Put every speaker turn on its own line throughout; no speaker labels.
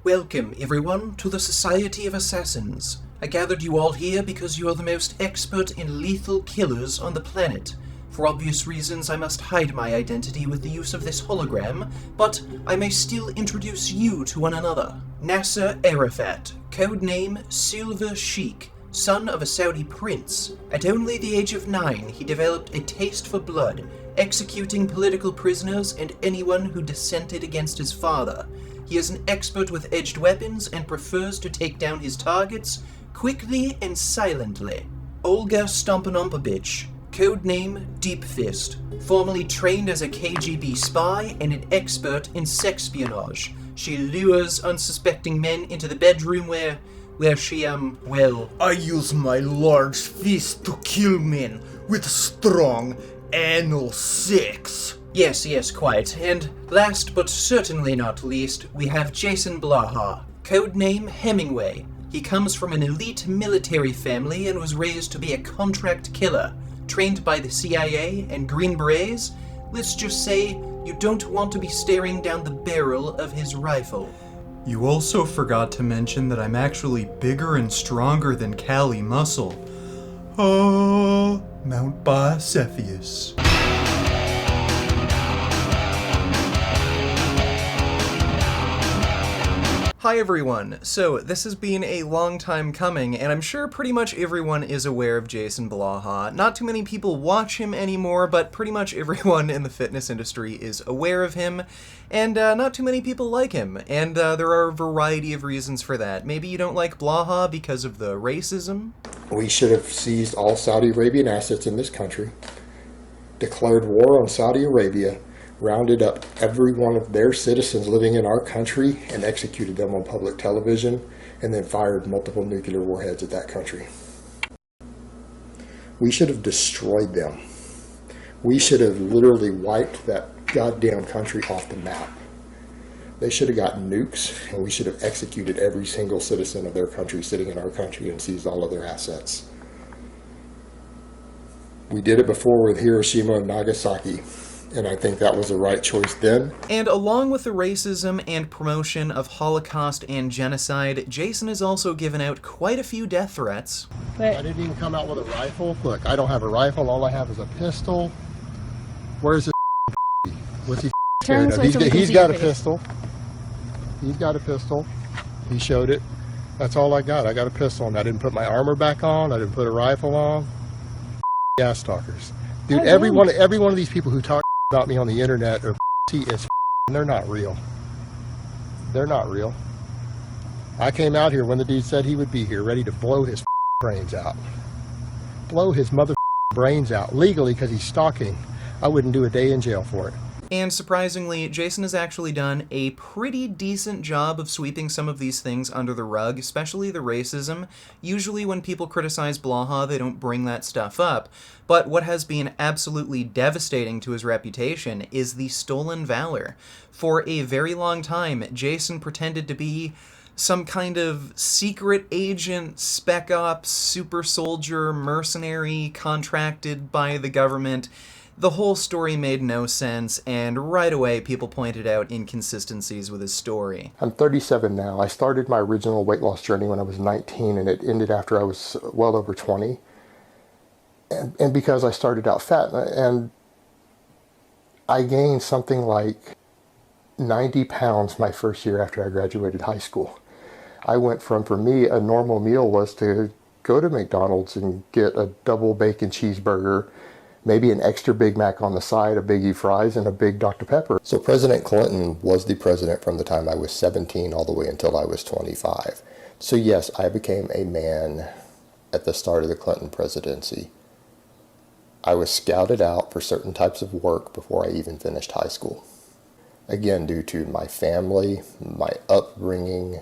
Welcome, everyone, to the Society of Assassins. I gathered you all here because you are the most expert in lethal killers on the planet. For obvious reasons, I must hide my identity with the use of this hologram, but I may still introduce you to one another. Nasser Arafat, codename Silver Sheik, son of a Saudi prince. At only the age of 9, he developed a taste for blood, executing political prisoners and anyone who dissented against his father. He is an expert with edged weapons and prefers to take down his targets quickly and silently. Olga Stomponompovich, codename Deep Fist, formerly trained as a KGB spy and an expert in sexpionage. She lures unsuspecting men into the bedroom where she,
I use my large fist to kill men with strong anal sex.
Yes, quite. And last but certainly not least, we have Jason Blaha, codename Hemingway. He comes from an elite military family and was raised to be a contract killer, trained by the CIA and Green Berets. Let's just say you don't want to be staring down the barrel of his rifle.
You also forgot to mention that I'm actually bigger and stronger than Cali Muscle. Mount Bicephalus. Hi everyone, so this has been a long time coming, and I'm sure pretty much everyone is aware of Jason Blaha. Not too many people watch him anymore, but pretty much everyone in the fitness industry is aware of him, and not too many people like him, and there are a variety of reasons for that. Maybe you don't like Blaha because of the racism?
We should have seized all Saudi Arabian assets in this country, declared war on Saudi Arabia, rounded up every one of their citizens living in our country and executed them on public television, and then fired multiple nuclear warheads at that country. We should have destroyed them. We should have literally wiped that goddamn country off the map. They should have gotten nukes, and we should have executed every single citizen of their country sitting in our country and seized all of their assets. We did it before with Hiroshima and Nagasaki, and I think that was the right choice then.
And along with the racism and promotion of Holocaust and genocide, Jason has also given out quite a few death threats.
I didn't even come out with a rifle. Look, I don't have a rifle. All I have is a pistol. Where's his What's he scared of? He's got a pistol. He's got a pistol. He showed it. That's all I got. I got a pistol, and I didn't put my armor back on. I didn't put a rifle on. Ass talkers. Dude, every one of these people who talk about me on the internet are they're not real. They're not real. I came out here when the dude said he would be here, ready to blow his brains out. Blow his mother brains out legally because he's stalking. I wouldn't do a day in jail for it.
And surprisingly, Jason has actually done a pretty decent job of sweeping some of these things under the rug, especially the racism. Usually when people criticize Blaha, they don't bring that stuff up. But what has been absolutely devastating to his reputation is the stolen valor. For a very long time, Jason pretended to be some kind of secret agent, spec ops, super soldier, mercenary, contracted by the government. The whole story made no sense, and right away people pointed out inconsistencies with his story.
I'm 37 now. I started my original weight loss journey when I was 19, and it ended after I was well over 20. And because I started out fat, and I gained something like 90 pounds my first year after I graduated high school. I went from, for me, a normal meal was to go to McDonald's and get a double bacon cheeseburger, maybe an extra Big Mac on the side, a Biggie fries, and a big Dr. Pepper. So President Clinton was the president from the time I was 17 all the way until I was 25. So yes, I became a man at the start of the Clinton presidency. I was scouted out for certain types of work before I even finished high school. Again, due to my family, my upbringing,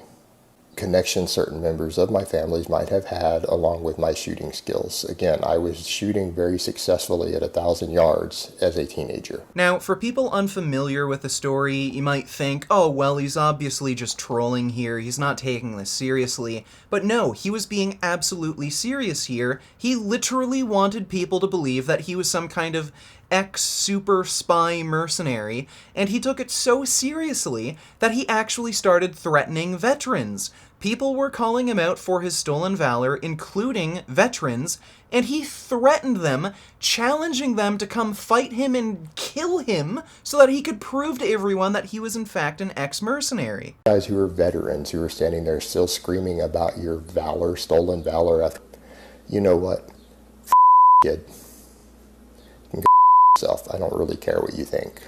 connections certain members of my families might have had, along with my shooting skills. Again, I was shooting very successfully at 1,000 yards as a teenager.
Now, for people unfamiliar with the story, you might think, oh, well, he's obviously just trolling here, he's not taking this seriously. But no, he was being absolutely serious here. He literally wanted people to believe that he was some kind of ex-super spy mercenary, and he took it so seriously that he actually started threatening veterans. People were calling him out for his stolen valor, including veterans, and he threatened them, challenging them to come fight him and kill him so that he could prove to everyone that he was in fact an ex-mercenary.
Guys who are veterans who are standing there still screaming about your valor, stolen valor. You know what? Kid. You can go yourself. I don't really care what you think.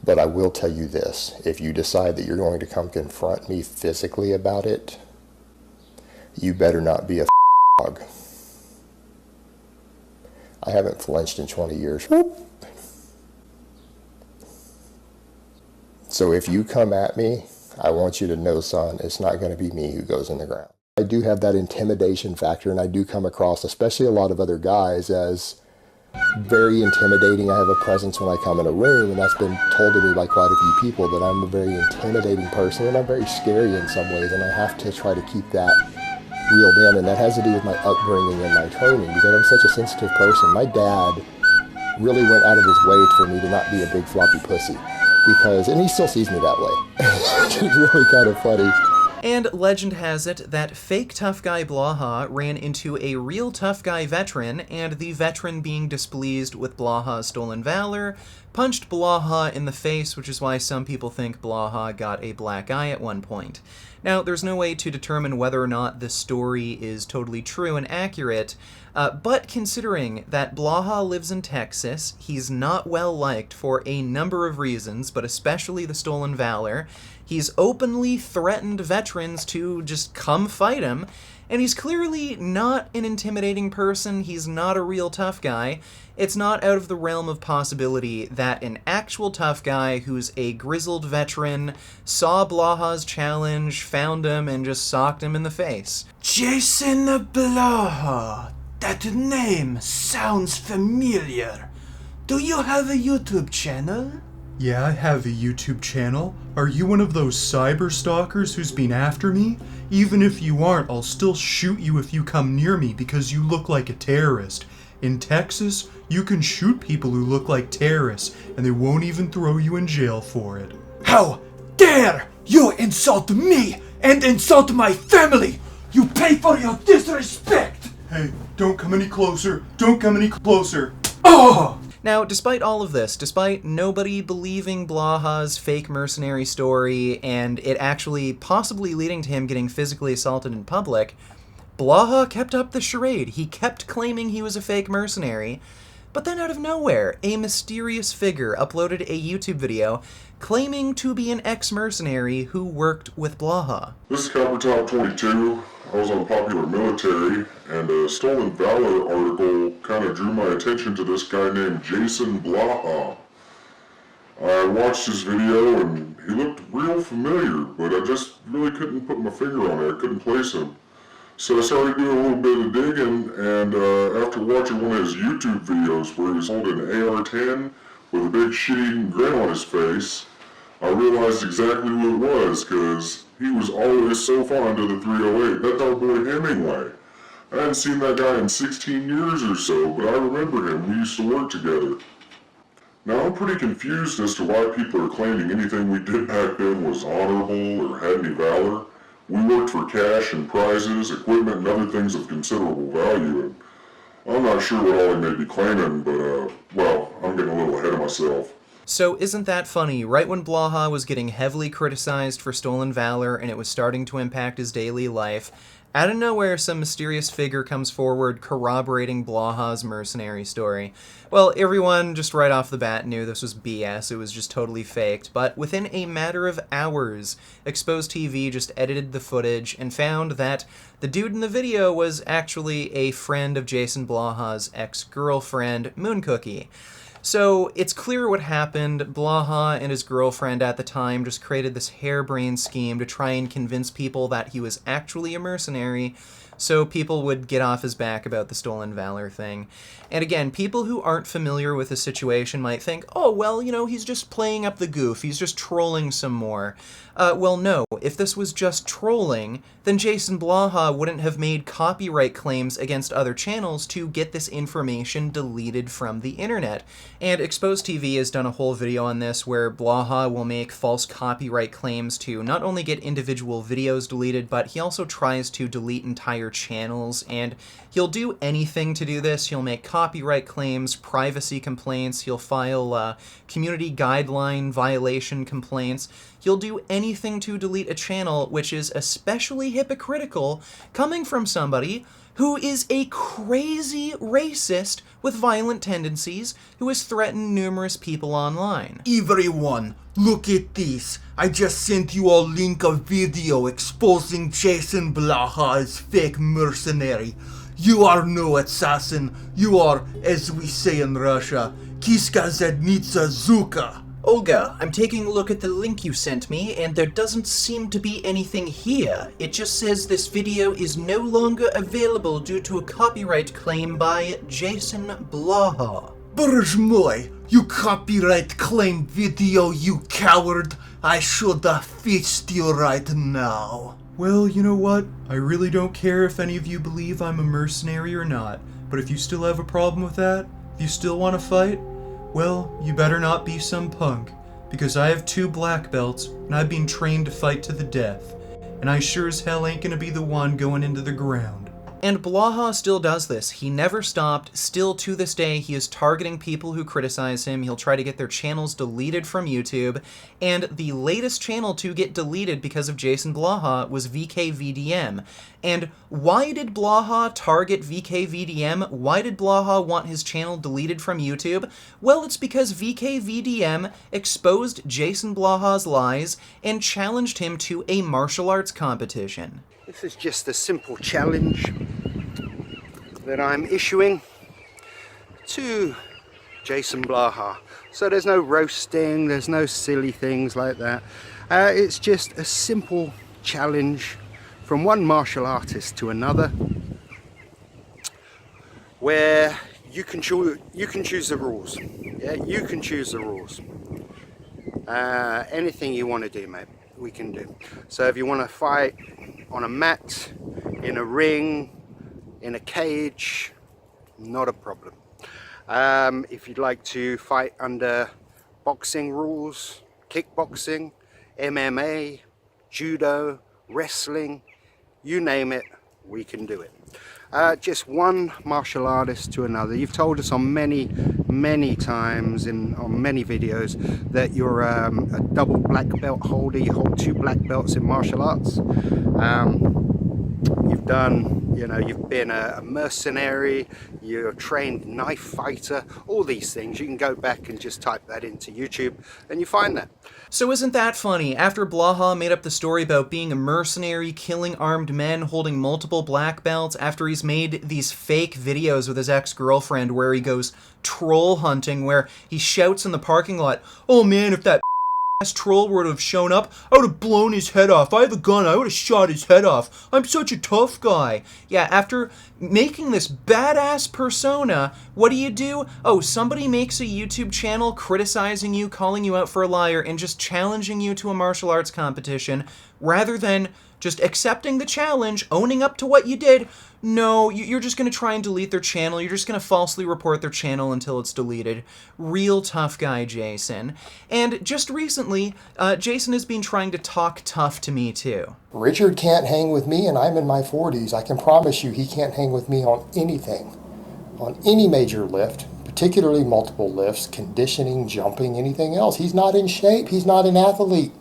But I will tell you this. If you decide that you're going to come confront me physically about it, you better not be a dog. I haven't flinched in 20 years. So if you come at me, I want you to know, son, it's not going to be me who goes in the ground. I do have that intimidation factor, and I do come across, especially a lot of other guys, as very intimidating. I have a presence when I come in a room, and that's been told to me by quite a few people, that I'm a very intimidating person, and I'm very scary in some ways, and I have to try to keep that reeled in, and that has to do with my upbringing and my training, because I'm such a sensitive person. My dad really went out of his way for me to not be a big floppy pussy, because, and he still sees me that way. It's really kind of funny.
And legend has it that fake tough guy Blaha ran into a real tough guy veteran, and the veteran, being displeased with Blaha's stolen valor, punched Blaha in the face, which is why some people think Blaha got a black eye at one point. Now, there's no way to determine whether or not this story is totally true and accurate, but considering that Blaha lives in Texas, he's not well liked for a number of reasons, but especially the stolen valor. He's openly threatened veterans to just come fight him, and he's clearly not an intimidating person. He's not a real tough guy. It's not out of the realm of possibility that an actual tough guy who's a grizzled veteran saw Blaha's challenge, found him, and just socked him in the face.
Jason Blaha. That name sounds familiar. Do you have a YouTube channel?
Yeah, I have a YouTube channel. Are you one of those cyber stalkers who's been after me? Even if you aren't, I'll still shoot you if you come near me because you look like a terrorist. In Texas, you can shoot people who look like terrorists, and they won't even throw you in jail for it.
How dare you insult me and insult my family! You pay for your disrespect!
Hey, don't come any closer. Don't come any closer.
Oh!
Now, despite all of this, despite nobody believing Blaha's fake mercenary story and it actually possibly leading to him getting physically assaulted in public, Blaha kept up the charade. He kept claiming he was a fake mercenary, but then out of nowhere, a mysterious figure uploaded a YouTube video claiming to be an ex-mercenary who worked with Blaha.
This is Copper Top 22. I was on Popular Military, and a Stolen Valor article kind of drew my attention to this guy named Jason Blaha. I watched his video, and he looked real familiar, but I just really couldn't put my finger on it. I couldn't place him. So I started doing a little bit of digging, and after watching one of his YouTube videos where he's holding an AR-10 with a big shit-eating grin on his face, I realized exactly who it was, because he was always so fond of the 308. That's our boy Hemingway. I hadn't seen that guy in 16 years or so, but I remember him. We used to work together. Now, I'm pretty confused as to why people are claiming anything we did back then was honorable or had any valor. We worked for cash and prizes, equipment, and other things of considerable value, and I'm not sure what all he may be claiming, but, well, I'm getting a little ahead of myself.
So isn't that funny? Right when Blaha was getting heavily criticized for stolen valor and it was starting to impact his daily life, out of nowhere some mysterious figure comes forward corroborating Blaha's mercenary story. Well, everyone just right off the bat knew this was BS, it was just totally faked, but within a matter of hours, Exposed TV just edited the footage and found that the dude in the video was actually a friend of Jason Blaha's ex-girlfriend, Mooncookie. So it's clear what happened. Blaha and his girlfriend at the time just created this harebrained scheme to try and convince people that he was actually a mercenary, so people would get off his back about the stolen valor thing. And again, people who aren't familiar with the situation might think, oh, well, you know, he's just playing up the goof, he's just trolling some more. Well, no, if this was just trolling, then Jason Blaha wouldn't have made copyright claims against other channels to get this information deleted from the internet. And Exposed TV has done a whole video on this where Blaha will make false copyright claims to not only get individual videos deleted, but he also tries to delete entire channels, and he'll do anything to do this. He'll make copyright claims, privacy complaints, he'll file community guideline violation complaints. He'll do anything to delete a channel, which is especially hypocritical coming from somebody who is a crazy racist with violent tendencies who has threatened numerous people online.
Everyone, look at this. I just sent you a link of video exposing Jason Blaha as fake mercenary. You are no assassin. You are, as we say in Russia, Kiska Zadnitsa Zuka.
Olga, I'm taking a look at the link you sent me, and there doesn't seem to be anything here. It just says this video is no longer available due to a copyright claim by Jason Blaha.
Brezhmoy, you copyright claim video, you coward. I should have fixed you right now.
Well, you know what? I really don't care if any of you believe I'm a mercenary or not, but if you still have a problem with that, if you still want to fight, well, you better not be some punk, because I have 2 black belts, and I've been trained to fight to the death, and I sure as hell ain't gonna be the one going into the ground.
And Blaha still does this. He never stopped. Still to this day, he is targeting people who criticize him. He'll try to get their channels deleted from YouTube. And the latest channel to get deleted because of Jason Blaha was VKVDM. And why did Blaha target VKVDM? Why did Blaha want his channel deleted from YouTube? Well, it's because VKVDM exposed Jason Blaha's lies and challenged him to a martial arts competition.
This is just a simple challenge that I'm issuing to Jason Blaha. So there's no roasting, there's no silly things like that. It's just a simple challenge from one martial artist to another, where you can choose the rules. Yeah, you can choose the rules. Anything you want to do, mate, we can do. So if you want to fight on a mat, in a ring, in a cage, not a problem. If you'd like to fight under boxing rules, kickboxing, MMA, judo, wrestling, you name it, we can do it. Just one martial artist to another. You've told us on many times on many videos that you're a double black belt holder. You hold 2 black belts in martial arts. You've done, you've been a mercenary, you're a trained knife fighter, all these things. You can go back and just type that into YouTube and you find that.
So isn't that funny? After Blaha made up the story about being a mercenary, killing armed men, holding multiple black belts, after he's made these fake videos with his ex-girlfriend where he goes troll hunting, where he shouts in the parking lot, "Oh man, if that troll would have shown up, I would have blown his head off. I have a gun, I would have shot his head off. I'm such a tough guy." Yeah, after making this badass persona, what do? Oh, somebody makes a YouTube channel criticizing you, calling you out for a liar, and just challenging you to a martial arts competition, rather than just accepting the challenge, owning up to what you did. No, you're just going to try and delete their channel. You're just going to falsely report their channel until it's deleted. Real tough guy, Jason. And just recently, Jason has been trying to talk tough to me, too.
Richard can't hang with me, and I'm in my 40s. I can promise you he can't hang with me on anything, on any major lift, particularly multiple lifts, conditioning, jumping, anything else. He's not in shape. He's not an athlete.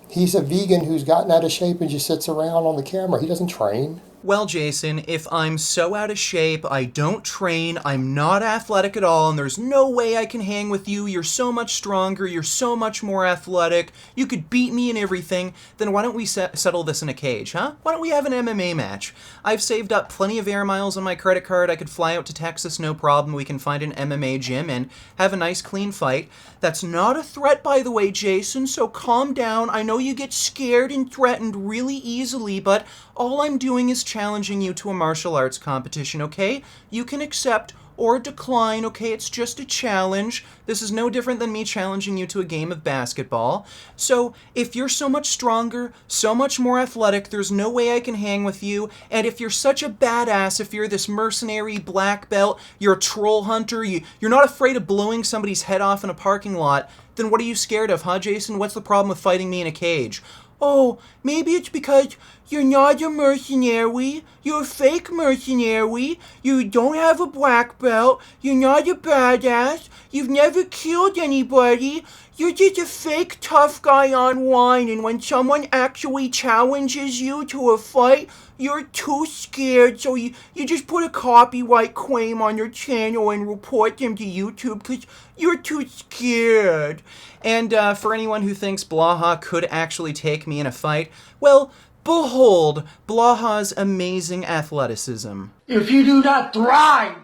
He's a vegan who's gotten out of shape and just sits around on the camera. He doesn't train.
Well, Jason, if I'm so out of shape, I don't train, I'm not athletic at all, and there's no way I can hang with you, you're so much stronger, you're so much more athletic, you could beat me in everything, then why don't we settle this in a cage, huh? Why don't we have an MMA match? I've saved up plenty of air miles on my credit card, I could fly out to Texas, no problem, we can find an MMA gym and have a nice clean fight. That's not a threat, by the way, Jason, so calm down. I know you get scared and threatened really easily, but all I'm doing is challenging you to a martial arts competition, okay? You can accept or decline, okay? It's just a challenge. This is no different than me challenging you to a game of basketball. So, if you're so much stronger, so much more athletic, there's no way I can hang with you. And if you're such a badass, if you're this mercenary black belt, you're a troll hunter, you're not afraid of blowing somebody's head off in a parking lot, then what are you scared of, huh, Jason? What's the problem with fighting me in a cage? Oh, maybe it's because you're not a mercenary. You're a fake mercenary. You don't have a black belt. You're not a badass. You've never killed anybody. You're just a fake tough guy online, and when someone actually challenges you to a fight, you're too scared, so you just put a copyright claim on your channel and report them to YouTube because you're too scared. And for anyone who thinks Blaha could actually take me in a fight, well, behold Blaha's amazing athleticism.
If you do not thrive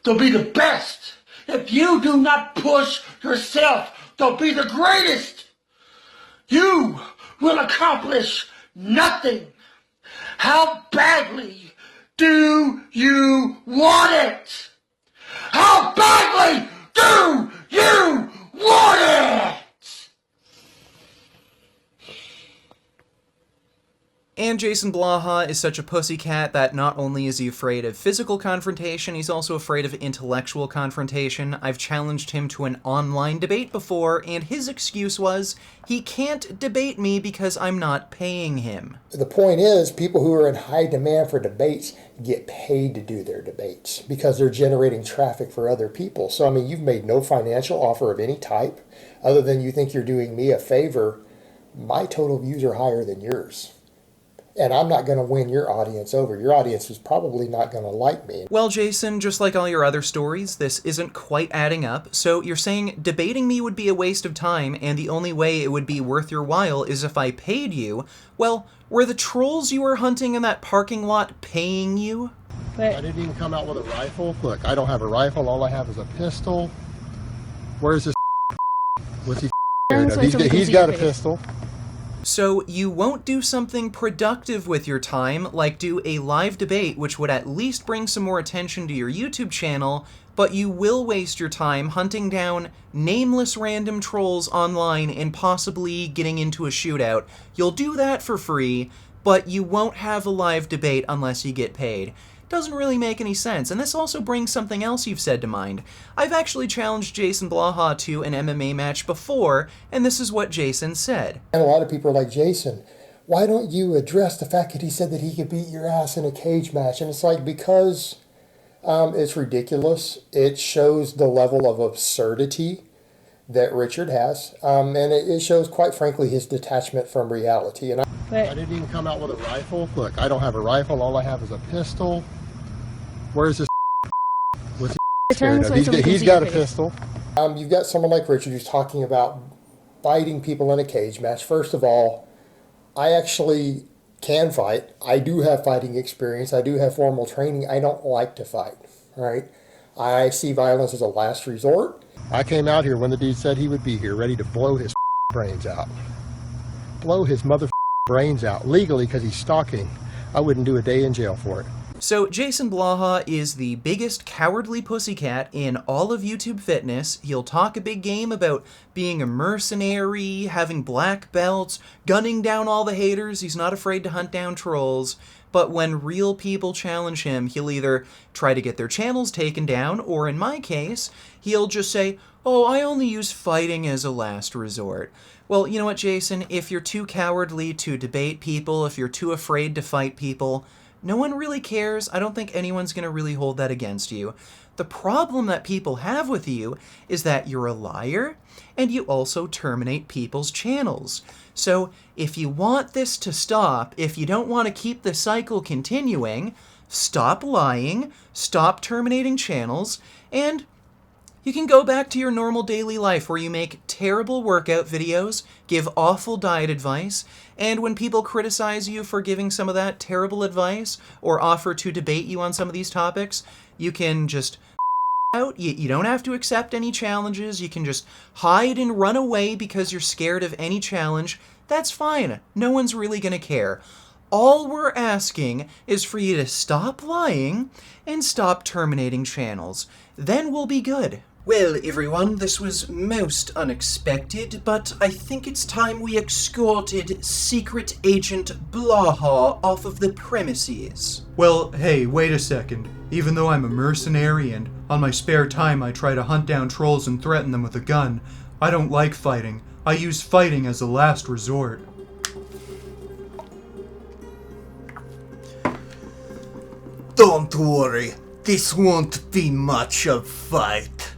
to be the best, if you do not push yourself to be the greatest, you will accomplish nothing. How badly do you want it? How badly do you want it?
And Jason Blaha is such a pussycat that not only is he afraid of physical confrontation, he's also afraid of intellectual confrontation. I've challenged him to an online debate before, and his excuse was, he can't debate me because I'm not paying him.
The point is, people who are in high demand for debates get paid to do their debates because they're generating traffic for other people. So, I mean, you've made no financial offer of any type other than you think you're doing me a favor. My total views are higher than yours. And I'm not going to win your audience over. Your audience is probably not going to like me.
Well, Jason, just like all your other stories, this isn't quite adding up. So you're saying debating me would be a waste of time, and the only way it would be worth your while is if I paid you. Well, were the trolls you were hunting in that parking lot paying you?
I didn't even come out with a rifle. Look, I don't have a rifle. All I have is a pistol. Where's this? What's he? He's got a pistol.
So you won't do something productive with your time, like do a live debate, which would at least bring some more attention to your YouTube channel, but you will waste your time hunting down nameless random trolls online and possibly getting into a shootout. You'll do that for free, but you won't have a live debate unless you get paid. Doesn't really make any sense, and this also brings something else you've said to mind. I've actually challenged Jason Blaha to an MMA match before, and this is what Jason said.
And a lot of people are like, Jason, why don't you address the fact that he said that he could beat your ass in a cage match? And it's like, because it's ridiculous. It shows the level of absurdity that Richard has, and it shows, quite frankly, his detachment from reality. And I didn't even come out with a rifle. Look, I don't have a rifle. All I have is a pistol. Where's this? What's he? He's got a pistol. You've got someone like Richard who's talking about fighting people in a cage match. First of all, I actually can fight. I do have fighting experience. I do have formal training. I don't like to fight, right? I see violence as a last resort. I came out here when the dude said he would be here, ready to blow his brains out. Blow his mother brains out legally because he's stalking. I wouldn't do a day in jail for it.
So Jason Blaha is the biggest cowardly pussycat in all of YouTube fitness. He'll talk a big game about being a mercenary, having black belts, gunning down all the haters. He's not afraid to hunt down trolls. But when real people challenge him, he'll either try to get their channels taken down, or in my case, he'll just say, oh, I only use fighting as a last resort. Well, you know what, Jason? If you're too cowardly to debate people, if you're too afraid to fight people, no one really cares. I don't think anyone's going to really hold that against you. The problem that people have with you is that you're a liar, and you also terminate people's channels. So if you want this to stop, if you don't want to keep the cycle continuing, stop lying, stop terminating channels, and you can go back to your normal daily life where you make terrible workout videos, give awful diet advice, and when people criticize you for giving some of that terrible advice or offer to debate you on some of these topics, you can just out. You don't have to accept any challenges. You can just hide and run away because you're scared of any challenge. That's fine. No one's really going to care. All we're asking is for you to stop lying and stop terminating channels. Then we'll be good.
Well, everyone, this was most unexpected, but I think it's time we escorted Secret Agent Blaha off of the premises.
Well, hey, wait a second. Even though I'm a mercenary and on my spare time I try to hunt down trolls and threaten them with a gun, I don't like fighting. I use fighting as a last resort.
Don't worry, this won't be much of a fight.